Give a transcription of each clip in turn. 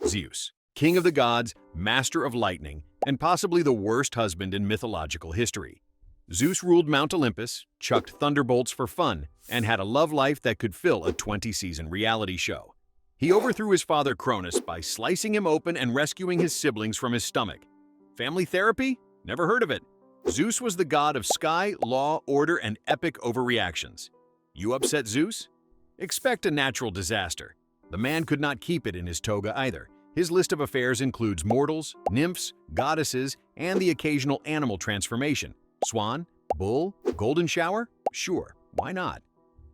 Zeus, king of the gods, master of lightning, and possibly the worst husband in mythological history. Zeus ruled Mount Olympus, chucked thunderbolts for fun, and had a love life that could fill a 20-season reality show. He overthrew his father Cronus by slicing him open and rescuing his siblings from his stomach. Family therapy? Never heard of it. Zeus was the god of sky, law, order, and epic overreactions. You upset Zeus? Expect a natural disaster. The man could not keep it in his toga either. His list of affairs includes mortals, nymphs, goddesses, and the occasional animal transformation. Swan? Bull? Golden shower? Sure, why not?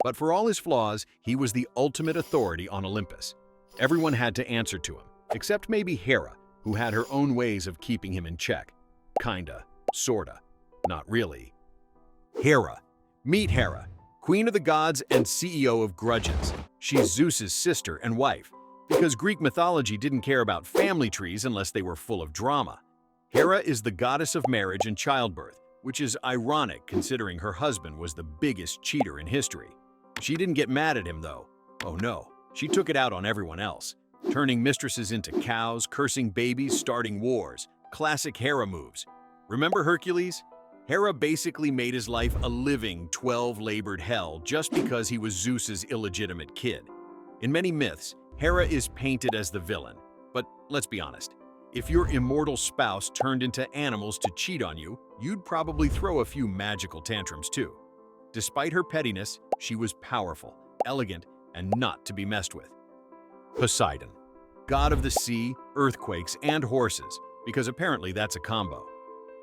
But for all his flaws, he was the ultimate authority on Olympus. Everyone had to answer to him, except maybe Hera, who had her own ways of keeping him in check. Kinda. Sorta. Not really. Hera. Meet Hera, queen of the gods and CEO of grudges. She's Zeus's sister and wife, because Greek mythology didn't care about family trees unless they were full of drama. Hera is the goddess of marriage and childbirth, which is ironic considering her husband was the biggest cheater in history. She didn't get mad at him though. Oh no, she took it out on everyone else, turning mistresses into cows, cursing babies, starting wars. Classic Hera moves. Remember Hercules? Hera basically made his life a living 12-labored hell just because he was Zeus's illegitimate kid. In many myths, Hera is painted as the villain. But let's be honest, if your immortal spouse turned into animals to cheat on you, you'd probably throw a few magical tantrums too. Despite her pettiness, she was powerful, elegant, and not to be messed with. Poseidon, god of the sea, earthquakes, and horses, because apparently that's a combo.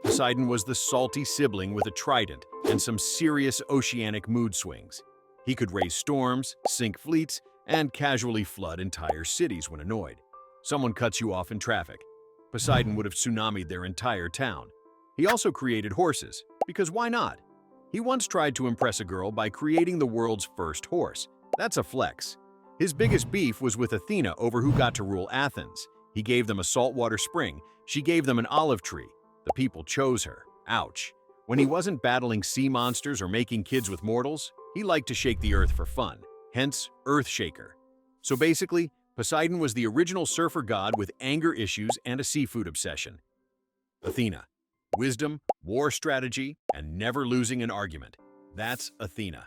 Poseidon was the salty sibling with a trident and some serious oceanic mood swings. He could raise storms, sink fleets, and casually flood entire cities when annoyed. Someone cuts you off in traffic. Poseidon would have tsunamied their entire town. He also created horses, because why not? He once tried to impress a girl by creating the world's first horse. That's a flex. His biggest beef was with Athena over who got to rule Athens. He gave them a saltwater spring. She gave them an olive tree. The people chose her. Ouch. When he wasn't battling sea monsters or making kids with mortals, he liked to shake the earth for fun, hence Earthshaker. So basically, Poseidon was the original surfer god with anger issues and a seafood obsession. Athena. Wisdom, war strategy, and never losing an argument. That's Athena.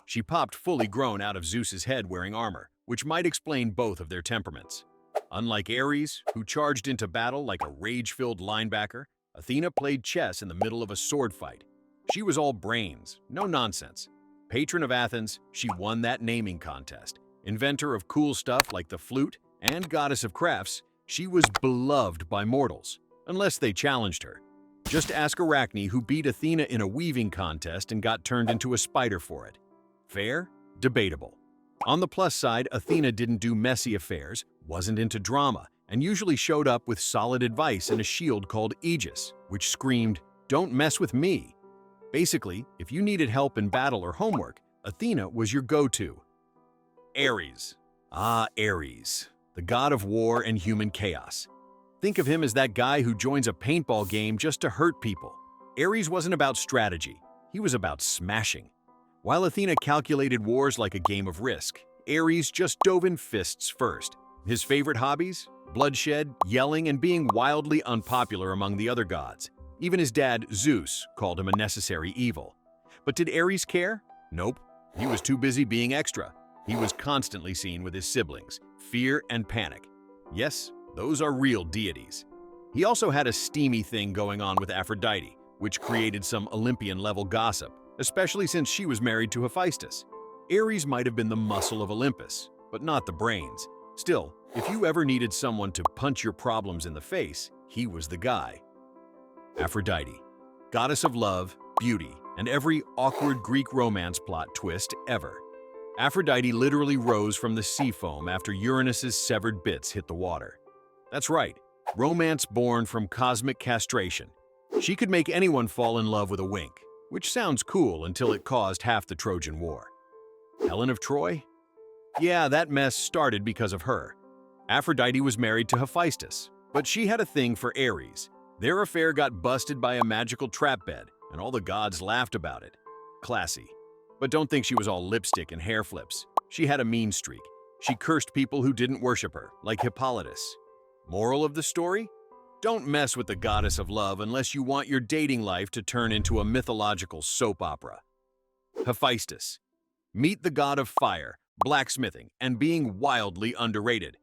She popped fully grown out of Zeus's head wearing armor, which might explain both of their temperaments. Unlike Ares, who charged into battle like a rage-filled linebacker, Athena played chess in the middle of a sword fight. She was all brains, no nonsense. Patron of Athens, she won that naming contest. Inventor of cool stuff like the flute and goddess of crafts, she was beloved by mortals, unless they challenged her. Just ask Arachne, who beat Athena in a weaving contest and got turned into a spider for it. Fair? Debatable. On the plus side, Athena didn't do messy affairs, wasn't into drama, and usually showed up with solid advice and a shield called Aegis, which screamed, "Don't mess with me." Basically, if you needed help in battle or homework, Athena was your go-to. Ares. Ares, the god of war and human chaos. Think of him as that guy who joins a paintball game just to hurt people. Ares wasn't about strategy, he was about smashing. While Athena calculated wars like a game of Risk, Ares just dove in fists first. His favorite hobbies? Bloodshed, yelling, and being wildly unpopular among the other gods. Even his dad, Zeus, called him a necessary evil. But did Ares care? Nope. He was too busy being extra. He was constantly seen with his siblings, fear and panic. Yes, those are real deities. He also had a steamy thing going on with Aphrodite, which created some Olympian-level gossip, especially since she was married to Hephaestus. Ares might have been the muscle of Olympus, but not the brains. Still, if you ever needed someone to punch your problems in the face, he was the guy. Aphrodite, goddess of love, beauty, and every awkward Greek romance plot twist ever. Aphrodite literally rose from the sea foam after Uranus's severed bits hit the water. That's right, romance born from cosmic castration. She could make anyone fall in love with a wink, which sounds cool until it caused half the Trojan War. Helen of Troy? Yeah, that mess started because of her. Aphrodite was married to Hephaestus, but she had a thing for Ares. Their affair got busted by a magical trap bed, and all the gods laughed about it. Classy. But don't think she was all lipstick and hair flips. She had a mean streak. She cursed people who didn't worship her, like Hippolytus. Moral of the story? Don't mess with the goddess of love unless you want your dating life to turn into a mythological soap opera. Hephaestus. Meet the god of fire, blacksmithing, and being wildly underrated.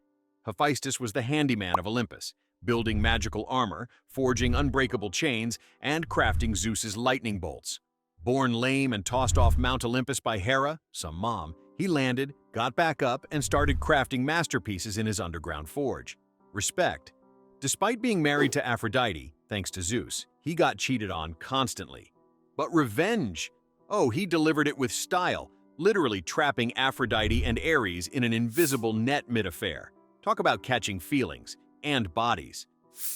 Hephaestus was the handyman of Olympus, building magical armor, forging unbreakable chains, and crafting Zeus's lightning bolts. Born lame and tossed off Mount Olympus by Hera, some mom, he landed, got back up, and started crafting masterpieces in his underground forge. Respect. Despite being married to Aphrodite, thanks to Zeus, he got cheated on constantly. But revenge! Oh, he delivered it with style, literally trapping Aphrodite and Ares in an invisible net mid-affair. Talk about catching feelings and bodies.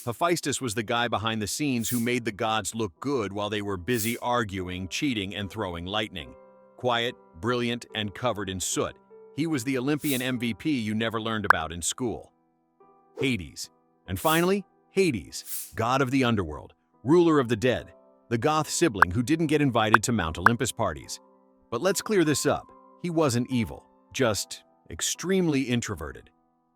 Hephaestus was the guy behind the scenes who made the gods look good while they were busy arguing, cheating, and throwing lightning. Quiet, brilliant, and covered in soot, he was the Olympian MVP you never learned about in school. Hades. And finally, Hades, god of the underworld, ruler of the dead, the goth sibling who didn't get invited to Mount Olympus parties. But let's clear this up. He wasn't evil, just extremely introverted.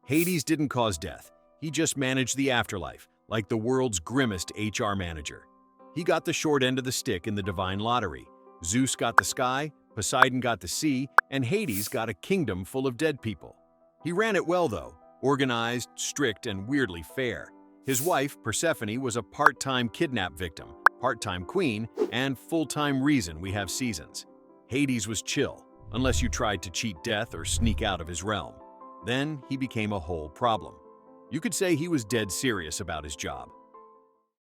Hades didn't cause death. He just managed the afterlife, like the world's grimmest HR manager. He got the short end of the stick in the divine lottery. Zeus got the sky, Poseidon got the sea, and Hades got a kingdom full of dead people. He ran it well, though, organized, strict, and weirdly fair. His wife, Persephone, was a part-time kidnap victim, part-time queen, and full-time reason we have seasons. Hades was chill, unless you tried to cheat death or sneak out of his realm. Then he became a whole problem. You could say he was dead serious about his job.